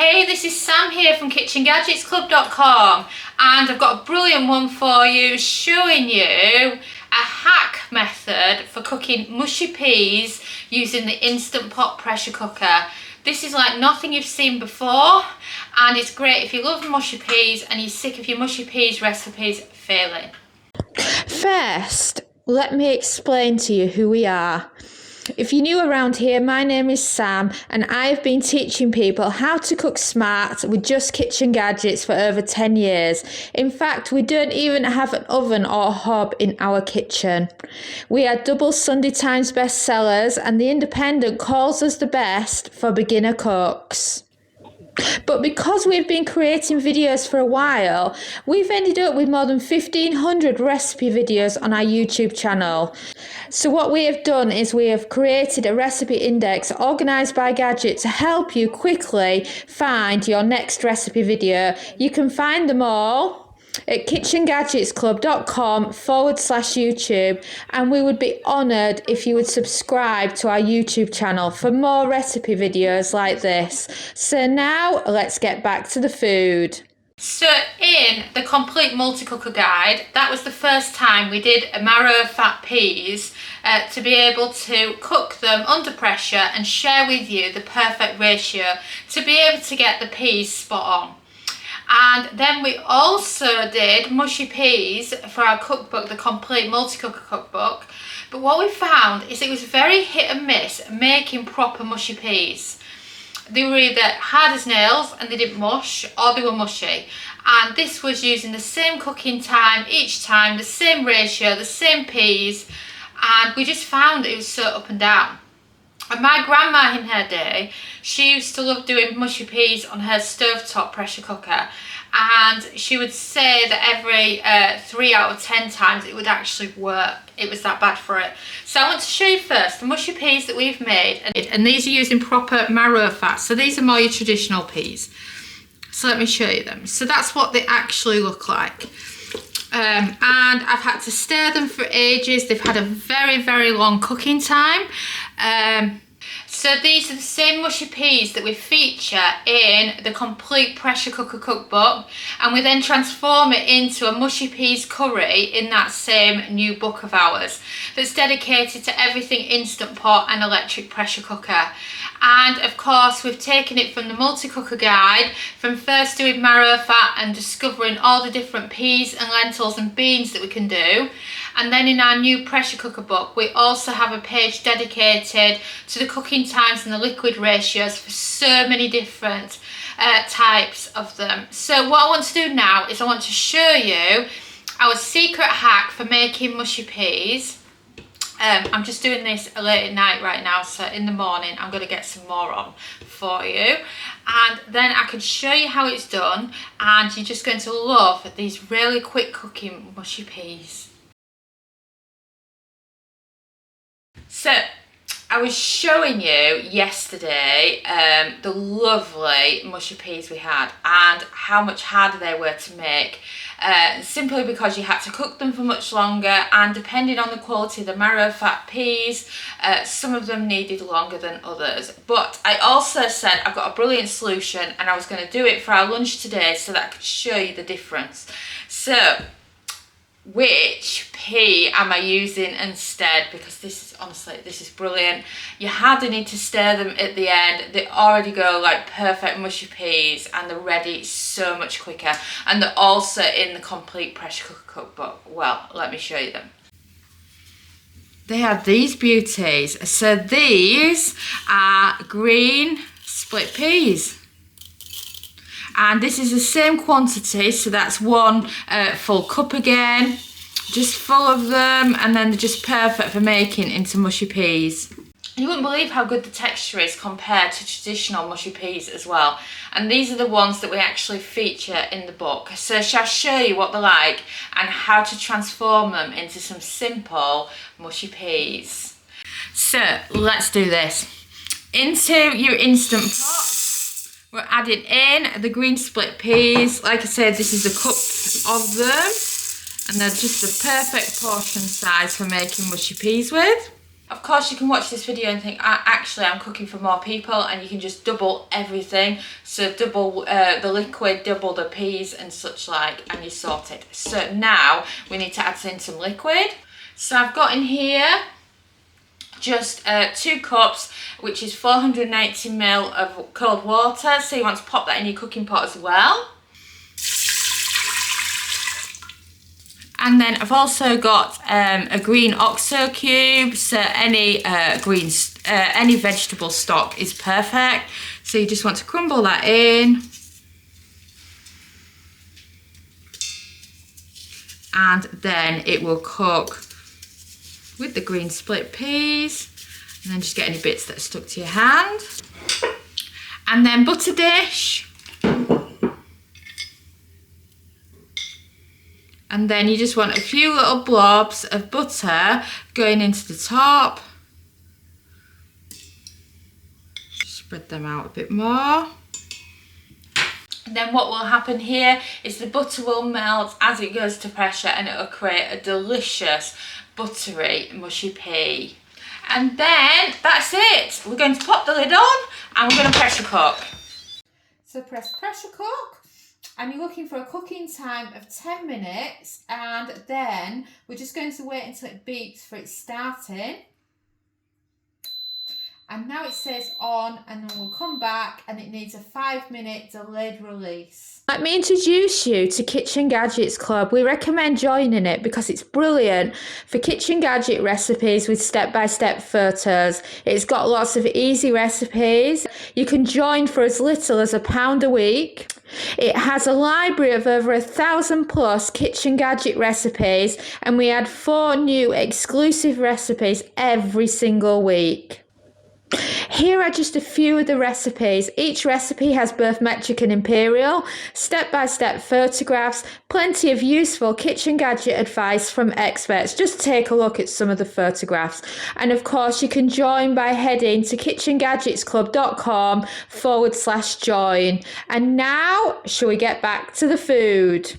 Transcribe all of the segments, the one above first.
Hey, this is Sam here from KitchenGadgetsClub.com, and I've got a brilliant one for you showing you a hack method for cooking mushy peas using the Instant Pot pressure cooker. This is like nothing you've seen before, and it's great if you love mushy peas and you're sick of your mushy peas recipes failing. First, let me explain to you who we are. If you're new around here, my name is Sam, and I've been teaching people how to cook smart with just kitchen gadgets for over 10 years. In fact, we don't even have an oven or hob in our kitchen. We are double Sunday Times bestsellers, and The Independent calls us the best for beginner cooks. But because we've been creating videos for a while, we've ended up with more than 1,500 recipe videos on our YouTube channel. So what we have done is we have created a recipe index organised by gadget to help you quickly find your next recipe video. You can find them all at KitchenGadgetsClub.com/YouTube, and we would be honoured if you would subscribe to our YouTube channel for more recipe videos like this. So now let's get back to the food. So in the complete multi-cooker guide, that was the first time we did marrow fat peas to be able to cook them under pressure and share with you the perfect ratio to be able to get the peas spot on. And then we also did mushy peas for our cookbook, the complete multi-cooker cookbook. But what we found is it was very hit and miss making proper mushy peas. They were either hard as nails and they didn't mush, or they were mushy. And this was using the same cooking time each time, the same ratio, the same peas. And we just found it was so up and down. And my grandma in her day, she used to love doing mushy peas on her stovetop pressure cooker, and she would say that every 3 out of 10 times it would actually work. It was that bad for it. So I want to show you first the mushy peas that we've made, and these are using proper marrow fat, so these are more your traditional peas. So let me show you them. So that's what they actually look like. And I've had to stir them for ages. They've had a very, very long cooking time. So these are the same mushy peas that we feature in the complete pressure cooker cookbook, and we then transform it into a mushy peas curry in that same new book of ours that's dedicated to everything Instant Pot and electric pressure cooker. And of course we've taken it from the multi-cooker guide, from first doing marrow fat and discovering all the different peas and lentils and beans that we can do. And then in our new pressure cooker book, we also have a page dedicated to the cooking times and the liquid ratios for so many different types of them. So what I want to do now is I want to show you our secret hack for making mushy peas. I'm just doing this late at night right now, so in the morning I'm going to get some more on for you, and then I can show you how it's done, and you're just going to love these really quick cooking mushy peas. So I was showing you yesterday the lovely mushy peas we had and how much harder they were to make, simply because you had to cook them for much longer, and depending on the quality of the marrow fat peas, some of them needed longer than others. But I also said I've got a brilliant solution, and I was going to do it for our lunch today so that I could show you the difference. So which pea am I using instead? Because this is honestly, this is brilliant. You hardly need to stir them at the end. They already go like perfect mushy peas, and they're ready so much quicker. And they're also in the complete pressure cooker cookbook. Well, let me show you them. They are these beauties. So these are green split peas. And this is the same quantity, so that's one full cup again, just full of them, and then they're just perfect for making into mushy peas. You wouldn't believe how good the texture is compared to traditional mushy peas as well. And these are the ones that we actually feature in the book. So shall I show you what they're like and how to transform them into some simple mushy peas. So let's do this. Into your Instant Pot, we're adding in the green split peas. Like I said, this is a cup of them, and they're just the perfect portion size for making mushy peas with. Of course, you can watch this video and think, actually I'm cooking for more people, and you can just double everything. So double the liquid, double the peas and such like, and you sort it. So now we need to add in some liquid. So I've got in here just 2 cups, which is 480 ml of cold water. So you want to pop that in your cooking pot as well. And then I've also got a green oxo cube. So any any vegetable stock is perfect. So you just want to crumble that in. And then it will cook with the green split peas. And then just get any bits that are stuck to your hand. And then butter dish. And then you just want a few little blobs of butter going into the top. Spread them out a bit more. And then what will happen here is the butter will melt as it goes to pressure, and it will create a delicious buttery mushy pea. And then that's it. We're going to pop the lid on and we're going to pressure cook. So press pressure cook. And you're looking for a cooking time of 10 minutes, and then we're just going to wait until it beeps for it starting. And now it says on, and then we'll come back and it needs a 5-minute delayed release. Let me introduce you to Kitchen Gadgets Club. We recommend joining it because it's brilliant for kitchen gadget recipes with step-by-step photos. It's got lots of easy recipes. You can join for as little as £1 a week. It has a library of over 1,000 plus kitchen gadget recipes, and we add 4 new exclusive recipes every single week. Here are just a few of the recipes. Each recipe has both metric and imperial, step-by-step photographs, plenty of useful kitchen gadget advice from experts. Just take a look at some of the photographs. And of course, you can join by heading to KitchenGadgetsClub.com/join. And now, shall we get back to the food?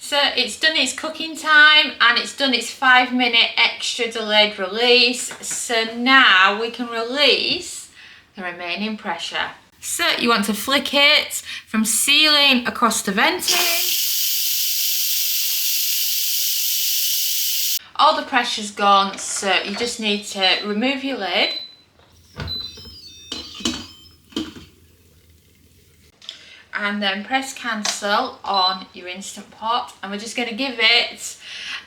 So it's done its cooking time, and it's done its 5-minute extra delayed release. So now we can release the remaining pressure. So you want to flick it from ceiling across the venting. All the pressure's gone, so you just need to remove your lid. And then press cancel on your Instant Pot, and we're just going to give it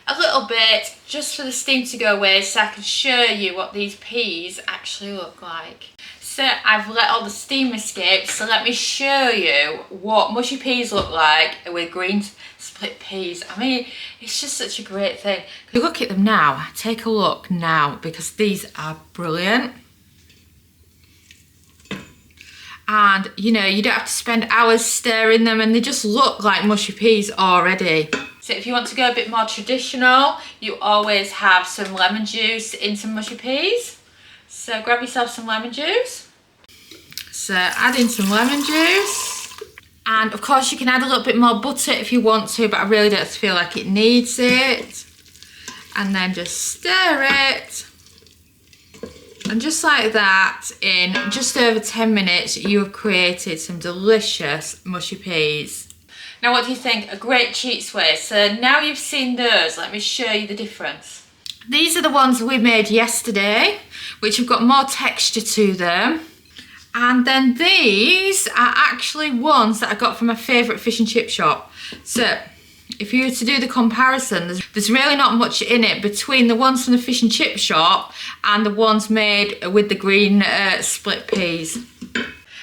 a little bit just for the steam to go away, so I can show you what these peas actually look like. So I've let all the steam escape, so let me show you what mushy peas look like with green split peas. I mean, it's just such a great thing. You look at them now, take a look now, because these are brilliant. And you know, you don't have to spend hours stirring them, and they just look like mushy peas already. So if you want to go a bit more traditional, you always have some lemon juice in some mushy peas. So grab yourself some lemon juice. So add in some lemon juice. And of course you can add a little bit more butter if you want to, but I really don't feel like it needs it. And then just stir it. And just like that, in just over 10 minutes, you have created some delicious mushy peas. Now what do you think? A great cheats way. So now you've seen those, let me show you the difference. These are the ones we made yesterday, which have got more texture to them. And then these are actually ones that I got from my favourite fish and chip shop. So if you were to do the comparison, there's really not much in it between the ones from the fish and chip shop and the ones made with the green split peas.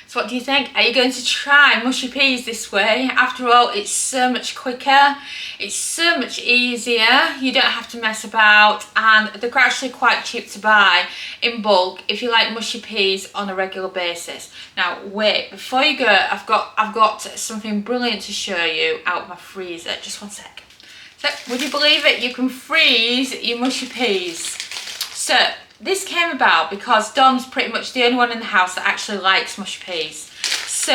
So what do you think? Are you going to try mushy peas this way? After all, it's so much quicker, it's so much easier, you don't have to mess about, and they're actually quite cheap to buy in bulk if you like mushy peas on a regular basis. Now wait, before you go, I've got something brilliant to show you out of my freezer. Just one sec. So would you believe it? You can freeze your mushy peas. So this came about because Dom's pretty much the only one in the house that actually likes mushy peas. So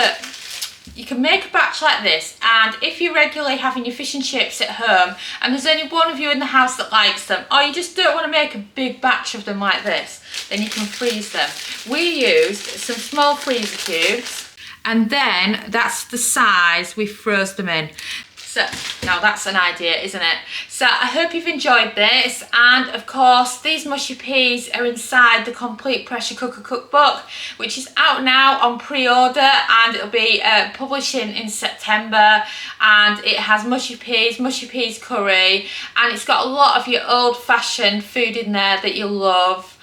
You can make a batch like this, and if you're regularly having your fish and chips at home and there's only one of you in the house that likes them, or you just don't want to make a big batch of them like this, then you can freeze them. We used some small freezer cubes, and then that's the size we froze them in. So now that's an idea, isn't it? So I hope you've enjoyed this, and of course these mushy peas are inside the complete pressure cooker cookbook, which is out now on pre-order, and it'll be publishing in September. And it has mushy peas curry, and it's got a lot of your old-fashioned food in there that you'll love.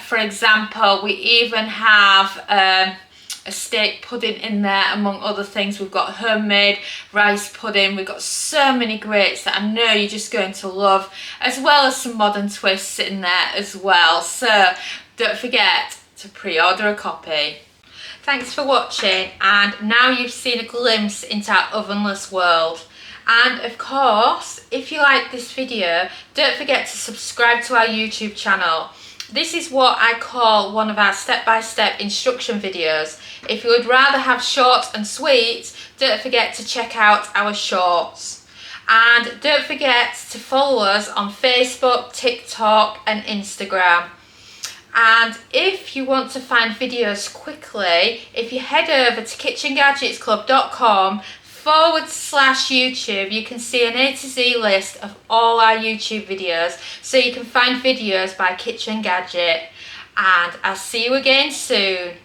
For example, we even have a steak pudding in there, among other things. We've got homemade rice pudding. We've got so many greats that I know you're just going to love, as well as some modern twists in there as well. So don't forget to pre-order a copy. Thanks for watching, and now you've seen a glimpse into our ovenless world. And of course, if you like this video, don't forget to subscribe to our YouTube channel. This is what I call one of our step-by-step instruction videos. If you would rather have short and sweet, don't forget to check out our shorts. And don't forget to follow us on Facebook, TikTok and Instagram. And if you want to find videos quickly, if you head over to KitchenGadgetsClub.com/YouTube, you can see an A to Z list of all our YouTube videos, so you can find videos by Kitchen Gadget. And I'll see you again soon.